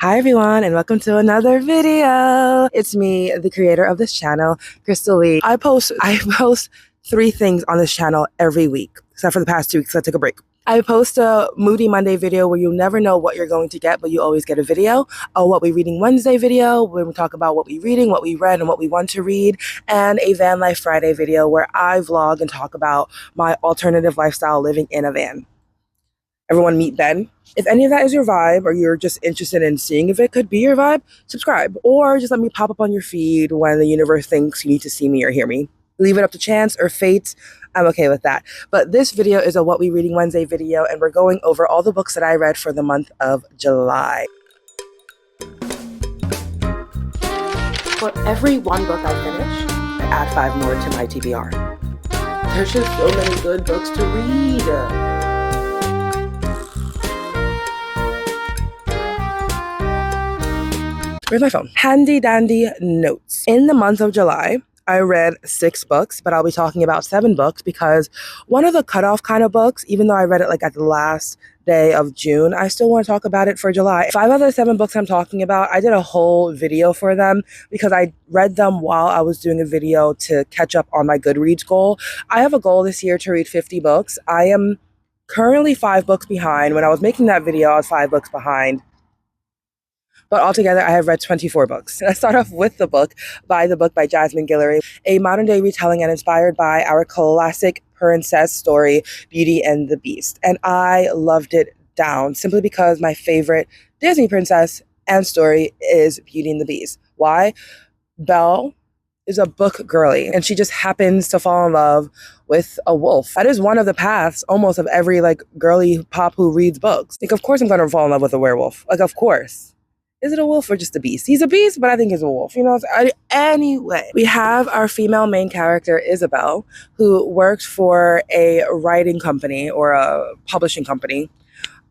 Hi everyone, and welcome to another video. It's me, the creator of this channel, Crystal Lee. I post three things on this channel every week, except for the past 2 weeks. I took a break. I post a Moody Monday video where you never know what you're going to get, but you always get a video. A What We Reading Wednesday video, where we talk about what we're reading, what we read, and what we want to read. And a Van Life Friday video where I vlog and talk about my alternative lifestyle living in a van. Everyone meet Ben. If any of that is your vibe, or you're just interested in seeing if it could be your vibe, subscribe. Or just let me pop up on your feed when the universe thinks you need to see me or hear me. Leave it up to chance or fate. I'm okay with that. But this video is a What We Reading Wednesday video, and we're going over all the books that I read for the month of July. For every one book I finish, I add 5 more to my TBR. There's just so many good books to read. Where's my phone? Handy dandy notes. In the month of July, I read 6 books, but I'll be talking about 7 books because one of the cutoff kind of books, even though I read it like at the last day of June, I still want to talk about it for July. 5 of the 7 books I'm talking about, I did a whole video for them because I read them while I was doing a video to catch up on my Goodreads goal. I have a goal this year to read 50 books. I am currently 5 books behind. When I was making that video, I was 5 books behind. But altogether, I have read 24 books. Let's start off with the book by Jasmine Guillory, a modern-day retelling and inspired by our classic princess story, Beauty and the Beast. And I loved it down simply because my favorite Disney princess and story is Beauty and the Beast. Why? Belle is a book girly, and she just happens to fall in love with a wolf. That is one of the paths almost of every girly pop who reads books. Of course I'm going to fall in love with a werewolf. Of course. Is it a wolf or just a beast? He's a beast, but I think he's a wolf. Anyway, we have our female main character, Isabel, who works for a writing company or a publishing company.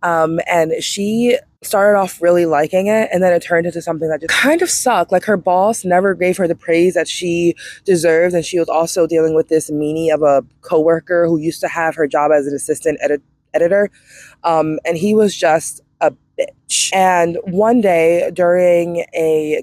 And she started off really liking it, and then it turned into something that just kind of sucked. Her boss never gave her the praise that she deserved, and she was also dealing with this meanie of a coworker who used to have her job as an assistant editor. And he was just a bitch. And one day during a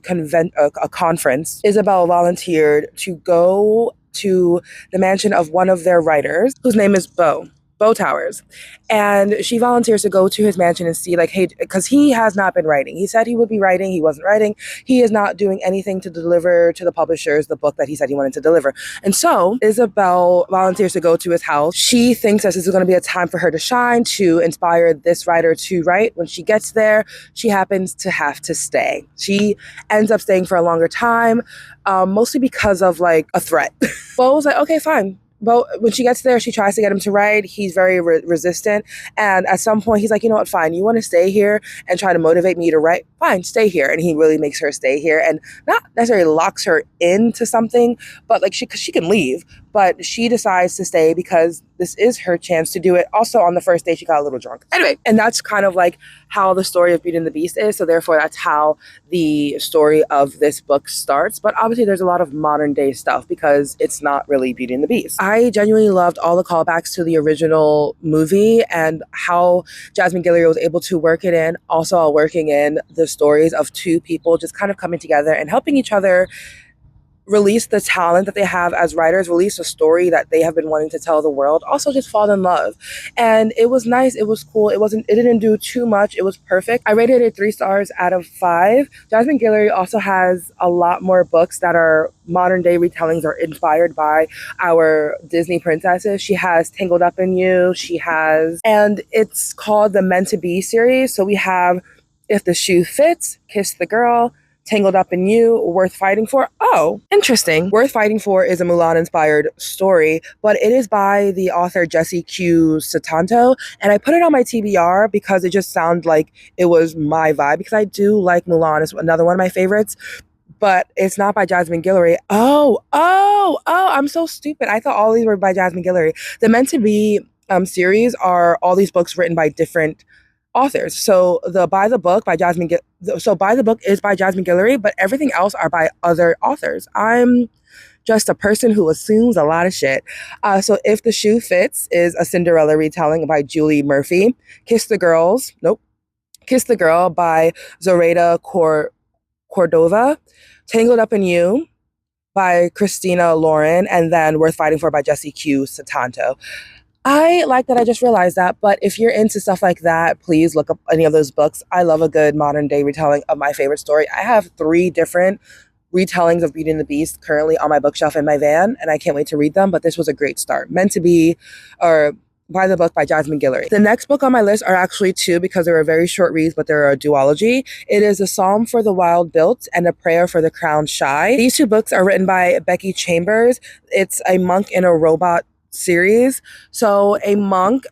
conference, Isabel volunteered to go to the mansion of one of their writers, whose name is Bo Towers. And she volunteers to go to his mansion and see, hey, because he has not been writing. He said he would be writing. He wasn't writing. He is not doing anything to deliver to the publishers the book that he said he wanted to deliver. And so Isabel volunteers to go to his house. She thinks that this is going to be a time for her to shine, to inspire this writer to write. When she gets there, she happens to have to stay. She ends up staying for a longer time, mostly because of a threat. Bo was like, okay, fine. But when she gets there, she tries to get him to write. He's very resistant. And at some point, he's like, you know what, fine. You want to stay here and try to motivate me to write? Fine, stay here. And he really makes her stay here and not necessarily locks her into something, but she can leave. But she decides to stay because this is her chance to do it. Also, on the first day, she got a little drunk. Anyway, and that's kind of how the story of Beauty and the Beast is. So therefore, that's how the story of this book starts. But obviously, there's a lot of modern day stuff because it's not really Beauty and the Beast. I genuinely loved all the callbacks to the original movie and how Jasmine Guillory was able to work it in, also while working in the stories of 2 people just kind of coming together and helping each other release the talent that they have as writers, release a story that they have been wanting to tell the world, also just fall in love. And it was nice, it was cool, it didn't do too much, it was perfect. I rated it 3 stars out of 5. Jasmine Guillory also has a lot more books that are modern day retellings or inspired by our Disney princesses. She has Tangled Up in You, and it's called the Meant to Be series. So we have If the Shoe Fits, Kiss the Girl, Tangled Up in You, Worth Fighting For. Oh, interesting. Worth Fighting For is a Mulan-inspired story, but it is by the author Jessie Q. Satanto, and I put it on my TBR because it just sounded like it was my vibe, because I do like Mulan. It's another one of my favorites, but it's not by Jasmine Guillory. Oh, I'm so stupid. I thought all these were by Jasmine Guillory. The Meant to Be series are all these books written by different authors. So By the Book is by Jasmine Guillory, but everything else are by other authors. I'm just a person who assumes a lot of shit. So If the Shoe Fits is a Cinderella retelling by Julie Murphy. Kiss the Girls, nope. Kiss the Girl by Zoraida Cordova, Tangled Up in You by Christina Lauren, and then Worth Fighting For by Jesse Q. Satanto. I like that I just realized that, but if you're into stuff like that, please look up any of those books. I love a good modern day retelling of my favorite story. I have 3 different retellings of Beauty and the Beast currently on my bookshelf in my van, and I can't wait to read them, but this was a great start. Meant to Be, or by the book by Jasmine Guillory. The next book on my list are actually 2 because they were very short reads, but they're a duology. It is A Psalm for the Wild Built and A Prayer for the Crowned Shy. These 2 books are written by Becky Chambers. It's a monk in a robot series. So a monk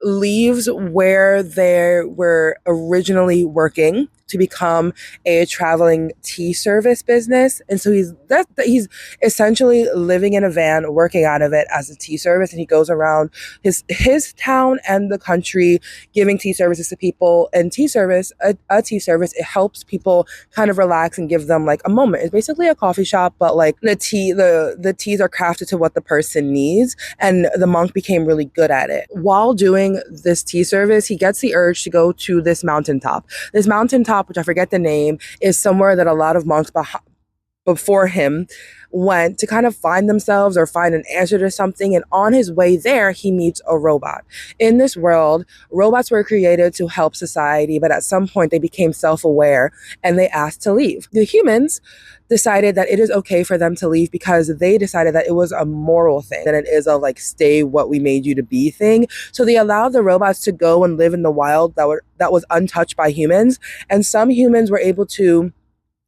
leaves where they were originally working to become a traveling tea service business. And so he's essentially living in a van, working out of it as a tea service. And he goes around his town and the country giving tea services to people. And tea service, a tea service, it helps people kind of relax and give them like a moment. It's basically a coffee shop, but like the teas are crafted to what the person needs. And the monk became really good at it. While doing this tea service, he gets the urge to go to this mountaintop. This mountaintop, which I forget the name, is somewhere that a lot of monks before him went to kind of find themselves or find an answer to something. And on his way there, he meets a robot. In this world, robots were created to help society, but at some point they became self-aware and they asked to leave. The humans decided that it is okay for them to leave because they decided that it was a moral thing, that it is a like stay what we made you to be thing. So they allowed the robots to go and live in the wild that was untouched by humans. And some humans were able to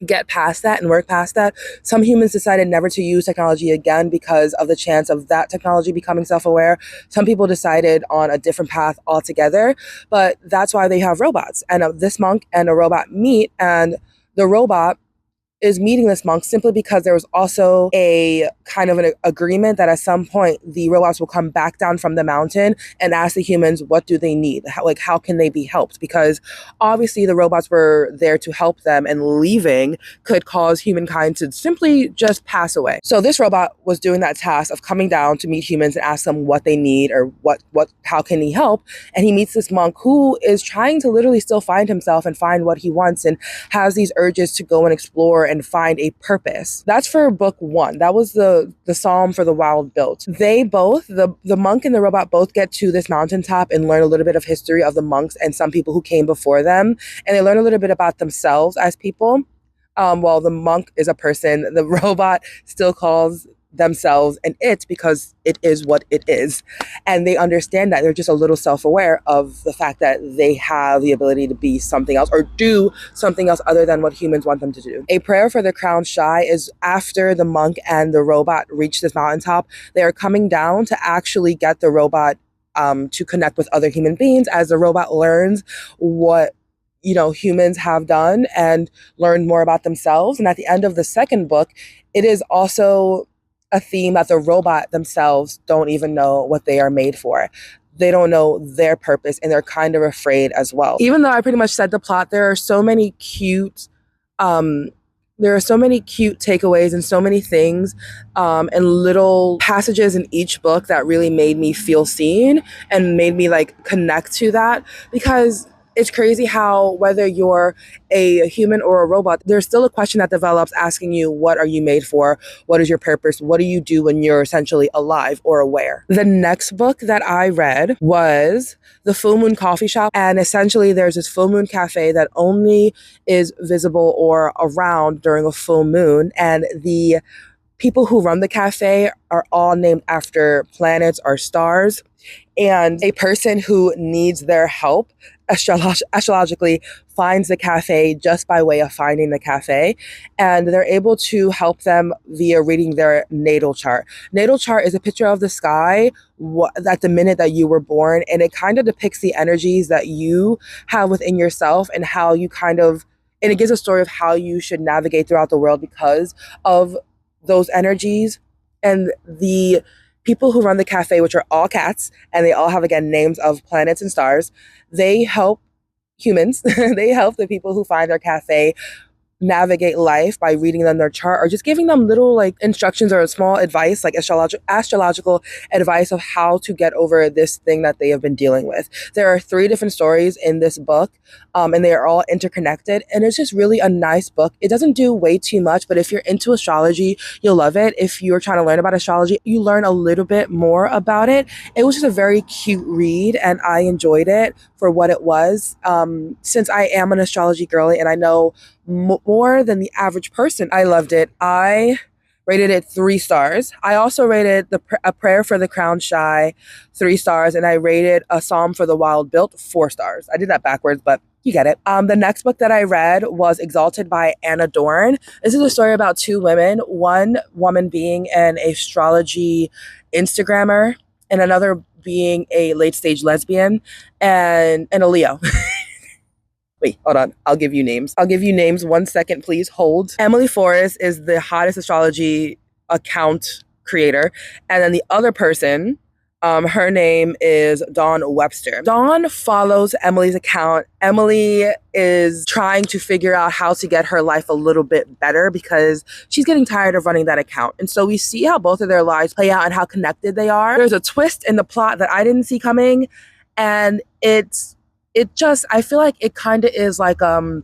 get past that and work past that. Some humans decided never to use technology again because of the chance of that technology becoming self-aware. Some people decided on a different path altogether, but that's why they have robots. And this monk and a robot meet, and the robot is meeting this monk simply because there was also a kind of an agreement that at some point the robots will come back down from the mountain and ask the humans, what do they need? How can they be helped? Because obviously the robots were there to help them, and leaving could cause humankind to simply just pass away. So this robot was doing that task of coming down to meet humans and ask them what they need or how can he help? And he meets this monk who is trying to literally still find himself and find what he wants, and has these urges to go and explore and find a purpose. That's for book 1. That was the Psalm for the Wild Built. They both, the monk and the robot, both get to this mountaintop and learn a little bit of history of the monks and some people who came before them. And they learn a little bit about themselves as people. While the monk is a person, the robot still calls themselves an it because it is what it is. And they understand that they're just a little self-aware of the fact that they have the ability to be something else or do something else other than what humans want them to do. A Prayer for the Crowned Shy is after the monk and the robot reach this mountaintop. They are coming down to actually get the robot to connect with other human beings as the robot learns what humans have done and learn more about themselves. And at the end of the second book, it is also a theme that the robot themselves don't even know what they are made for. They don't know their purpose, and they're kind of afraid as well. Even though I pretty much said the plot, there are so many cute takeaways and so many things and little passages in each book that really made me feel seen and made me like connect to that, because it's crazy how whether you're a human or a robot, there's still a question that develops asking you, what are you made for? What is your purpose? What do you do when you're essentially alive or aware? The next book that I read was The Full Moon Coffee Shop. And essentially there's this full moon cafe that only is visible or around during a full moon. And the people who run the cafe are all named after planets or stars. And a person who needs their help astrologically finds the cafe just by way of finding the cafe, and they're able to help them via reading their natal chart. Natal chart is a picture of the sky at the minute that you were born, and it kind of depicts the energies that you have within yourself and how you and it gives a story of how you should navigate throughout the world because of those energies. And the people who run the cafe, which are all cats, and they all have, again, names of planets and stars, they help humans. They help the people who find their cafe navigate life by reading them their chart or just giving them little like instructions or small advice, like astrological advice of how to get over this thing that they have been dealing with. There are 3 different stories in this book, and they are all interconnected, and it's just really a nice book. It doesn't do way too much, but if you're into astrology, you'll love it. If you're trying to learn about astrology, you learn a little bit more about it. It was just a very cute read, and I enjoyed it for what it was. Since I am an astrology girly and I know more than the average person, I loved it. I rated it 3 stars. I also rated A Prayer for the Crown Shy 3 stars, and I rated A Psalm for the Wild Built 4 stars. I did that backwards, but you get it. The next book that I read was Exalted by Anna Dorn. This is a story about 2 women, one woman being an astrology Instagrammer and another being a late stage lesbian and a Leo. Wait, hold on. I'll give you names. 1 second, please. Hold. Emily Forrest is the hottest astrology account creator. And then the other person, her name is Dawn Webster. Dawn follows Emily's account. Emily is trying to figure out how to get her life a little bit better because she's getting tired of running that account. And so we see how both of their lives play out and how connected they are. There's a twist in the plot that I didn't see coming. And I feel like it kind of is like a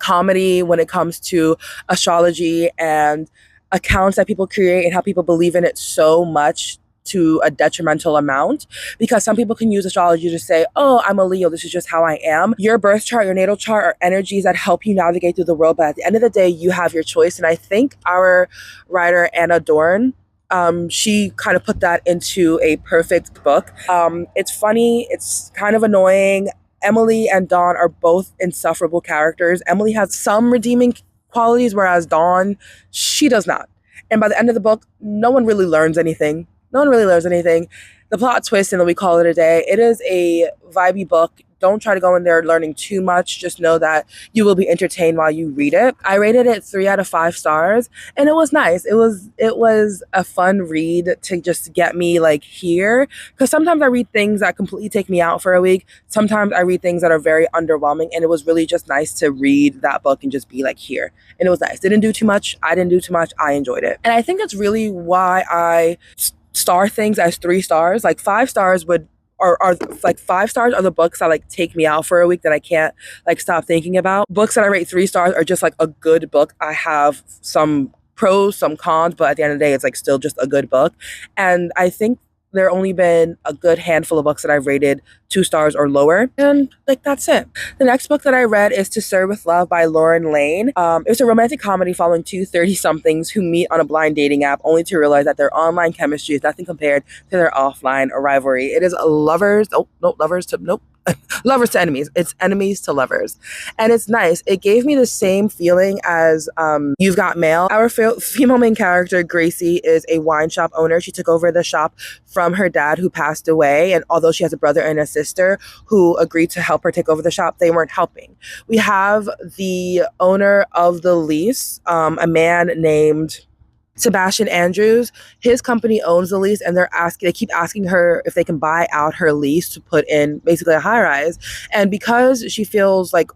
comedy when it comes to astrology and accounts that people create and how people believe in it so much to a detrimental amount, because some people can use astrology to say, oh, I'm a Leo, this is just how I am. Your birth chart, your natal chart are energies that help you navigate through the world, but at the end of the day, you have your choice. And I think our writer, Anna Dorn, she kind of put that into a perfect book. It's funny, it's kind of annoying. Emily and Dawn are both insufferable characters. Emily has some redeeming qualities, whereas Dawn, she does not. And by the end of the book, no one really learns anything. The plot twist, and then we call it a day. It is a vibey book. Don't try to go in there learning too much. Just know that you will be entertained while you read it. I rated it 3 out of 5 stars, and it was nice. It was a fun read to just get me like here. Because sometimes I read things that completely take me out for a week. Sometimes I read things that are very underwhelming, and it was really just nice to read that book and just be like here. And it was nice. Didn't do too much. I didn't do too much. I enjoyed it. And I think that's really why I star things as 3 stars. Like 5 stars are like 5 stars are the books that like take me out for a week that I can't like stop thinking about. Books that I rate 3 stars are just like a good book. I have some pros, some cons, but at the end of the day, it's like still just a good book. And I think there have only been a good handful of books that I've rated 2 stars or lower. And like, that's it. The next book that I read is To Serve with Love by Layne. It's a romantic comedy following 2 30-somethings who meet on a blind dating app only to realize that their online chemistry is nothing compared to their offline rivalry. It is lovers to enemies. It's enemies to lovers. And it's nice. It gave me the same feeling as You've Got Mail. Our female main character, Gracie, is a wine shop owner. She took over the shop from her dad, who passed away. And although she has a brother and a sister who agreed to help her take over the shop, they weren't helping. We have the owner of the lease, a man named Sebastian Andrews. His company owns the lease, and they keep asking her if they can buy out her lease to put in basically a high rise. And because she feels like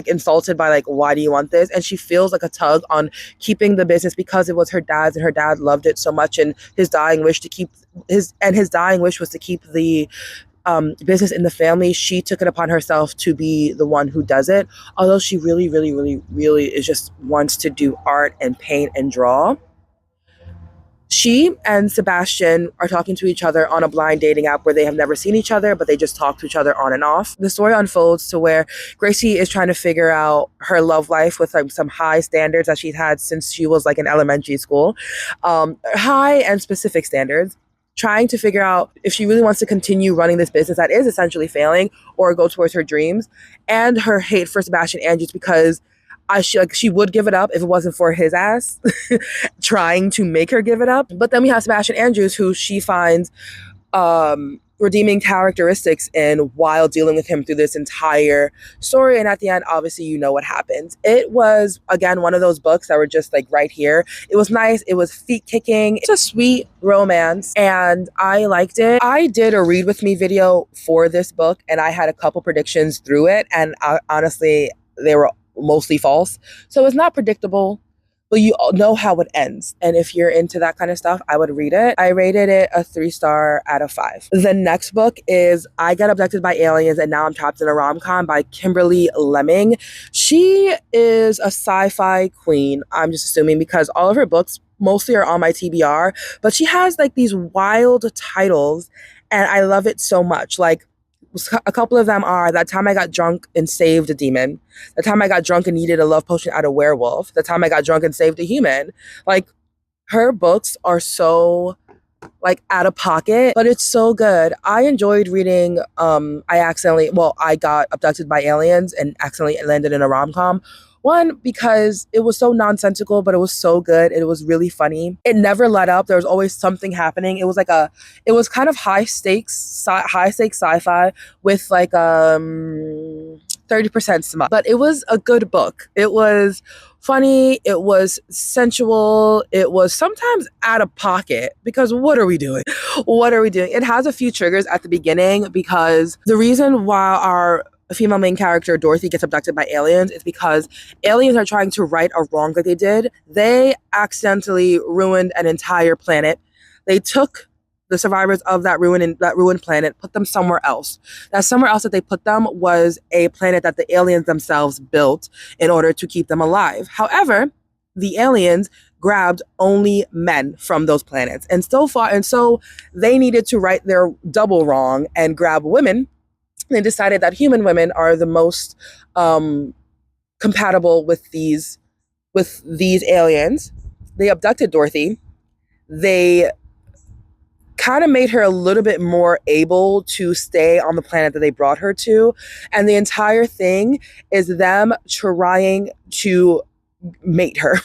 insulted by like, why do you want this? And she feels like a tug on keeping the business because it was her dad's and her dad loved it so much, and his dying wish was to keep the business in the family. She took it upon herself to be the one who does it, although she really, really, really, really is just wants to do art and paint and draw. She and Sebastian are talking to each other on a blind dating app where they have never seen each other, but they just talk to each other on and off. The story unfolds to where Gracie is trying to figure out her love life with some high standards that she's had since she was like in elementary school. High and specific standards. Trying to figure out if she really wants to continue running this business that is essentially failing or go towards her dreams. And her hate for Sebastian Andrews because she would give it up if it wasn't for his ass trying to make her give it up. But then we have Sebastian Andrews, who she finds redeeming characteristics in while dealing with him through this entire story. And at the end, obviously, you know what happens. It was, again, one of those books that were just like right here. It was nice. It was feet kicking. It's a sweet romance, and I liked it. I did a read with me video for this book, and I had a couple predictions through it. And honestly, they were mostly false. So it's not predictable, but you know how it ends. And if you're into that kind of stuff, I would read it. I rated it a 3-star out of 5. The next book is I Got Abducted by Aliens and Now I'm Trapped in a Rom-Com by Kimberly Lemming. She is a sci-fi queen, I'm just assuming, because all of her books mostly are on my TBR, but she has like these wild titles and I love it so much. Like, a couple of them are That Time I Got Drunk and Saved a Demon, The Time I Got Drunk and Needed a Love Potion Out of Werewolf, The Time I Got Drunk and Saved a Human. Like, her books are so like out of pocket, but it's so good. I enjoyed reading I got abducted by aliens and accidentally landed in a rom-com. One, because it was so nonsensical, but it was so good. It was really funny. It never let up. There was always something happening. It was kind of high stakes sci-fi with like 30% smut. But it was a good book. It was funny, it was sensual, it was sometimes out of pocket, because what are we doing? What are we doing? It has a few triggers at the beginning, because the reason why our female main character Dorothy gets abducted by aliens is because aliens are trying to right a wrong that they did. They accidentally ruined an entire planet. They took the survivors of that ruined planet, put them somewhere else. That somewhere else that they put them was a planet that the aliens themselves built in order to keep them alive. However, the aliens grabbed only men from those planets. And so they needed to right their double wrong and grab women. They decided that human women are the most compatible with these aliens. They abducted Dorothy. They kind of made her a little bit more able to stay on the planet that they brought her to. And the entire thing is them trying to mate her,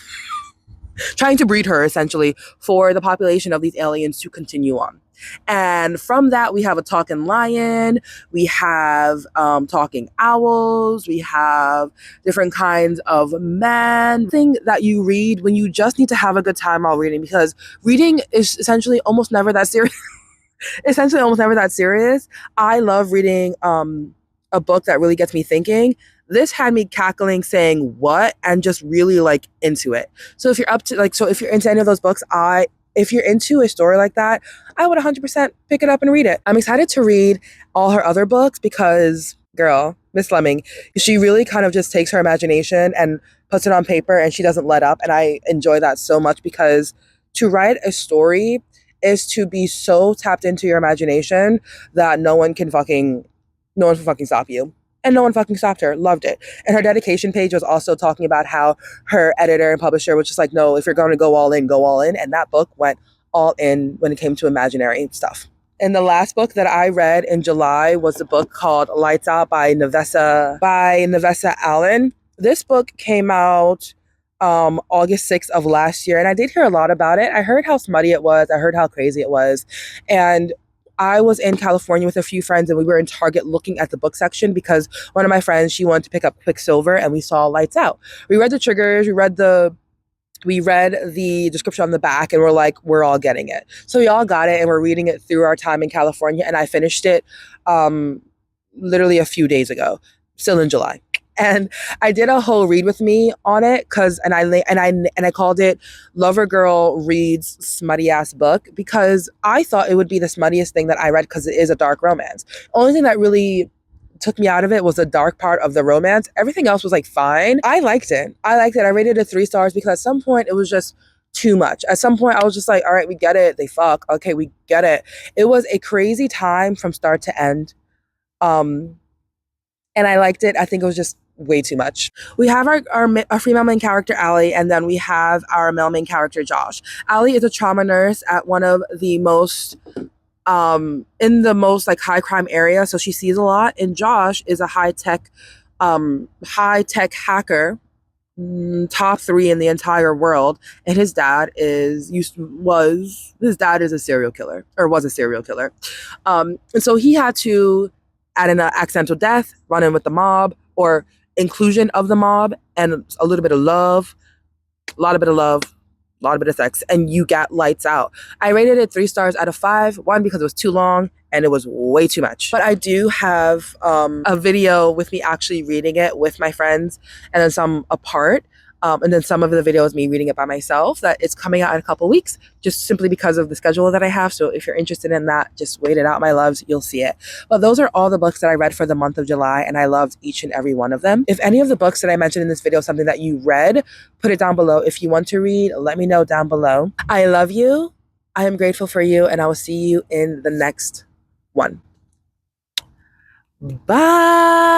trying to breed her essentially for the population of these aliens to continue on. And from that, we have a talking lion, we have talking owls, we have different kinds of men. Thing that you read when you just need to have a good time while reading, because reading is essentially almost never that serious. I love reading a book that really gets me thinking. This had me cackling, saying what, and just really like into it. So if you're into any of those books, if you're into a story like that, I would 100% pick it up and read it. I'm excited to read all her other books because, girl, Miss Lemming, she really kind of just takes her imagination and puts it on paper, and she doesn't let up. And I enjoy that so much, because to write a story is to be so tapped into your imagination that no one can fucking stop you. And no one fucking stopped her. Loved it. And her dedication page was also talking about how her editor and publisher was just like, no, if you're going to go all in, go all in. And that book went all in when it came to imaginary stuff. And the last book that I read in July was a book called Lights Out by Navessa Allen. This book came out August 6th of last year. And I did hear a lot about it. I heard how smutty it was. I heard how crazy it was. And I was in California with a few friends, and we were in Target looking at the book section because one of my friends, she wanted to pick up Quicksilver, and we saw Lights Out. We read the triggers, we read the description on the back, and we're like, we're all getting it. So we all got it, and we're reading it through our time in California, and I finished it literally a few days ago, still in July. And I did a whole read with me on it, and I called it Lover Girl Reads Smutty Ass Book, because I thought it would be the smuttiest thing that I read, because it is a dark romance. Only thing that really took me out of it was the dark part of the romance. Everything else was like fine. I liked it. I rated it 3 stars because at some point it was just too much. At some point I was just like, all right, we get it. They fuck. Okay, we get it. It was a crazy time from start to end. And I liked it. I think it was just way too much. We have our female main character, Allie, and then we have our male main character, Josh. Allie is a trauma nurse at one of the most in the most like high crime area, so she sees a lot. And Josh is a high tech hacker, top 3 in the entire world, and his dad is a serial killer, or was a serial killer. And so he had to, at an accidental death, run in with the mob, or inclusion of the mob, and a little bit of love, a lot of sex, and you got Lights Out. I rated it 3 stars out of 5. 1, because it was too long, and it was way too much. But I do have a video with me actually reading it with my friends, and then some apart. And then some of the videos me reading it by myself, that it's coming out in a couple weeks, just simply because of the schedule that I have. So if you're interested in that, just wait it out, my loves, you'll see it. But those are all the books that I read for the month of July, and I loved each and every one of them. If any of the books that I mentioned in this video is something that you read, put it down below. If you want to read, let me know down below. I love you. I am grateful for you, and I will see you in the next one. Bye.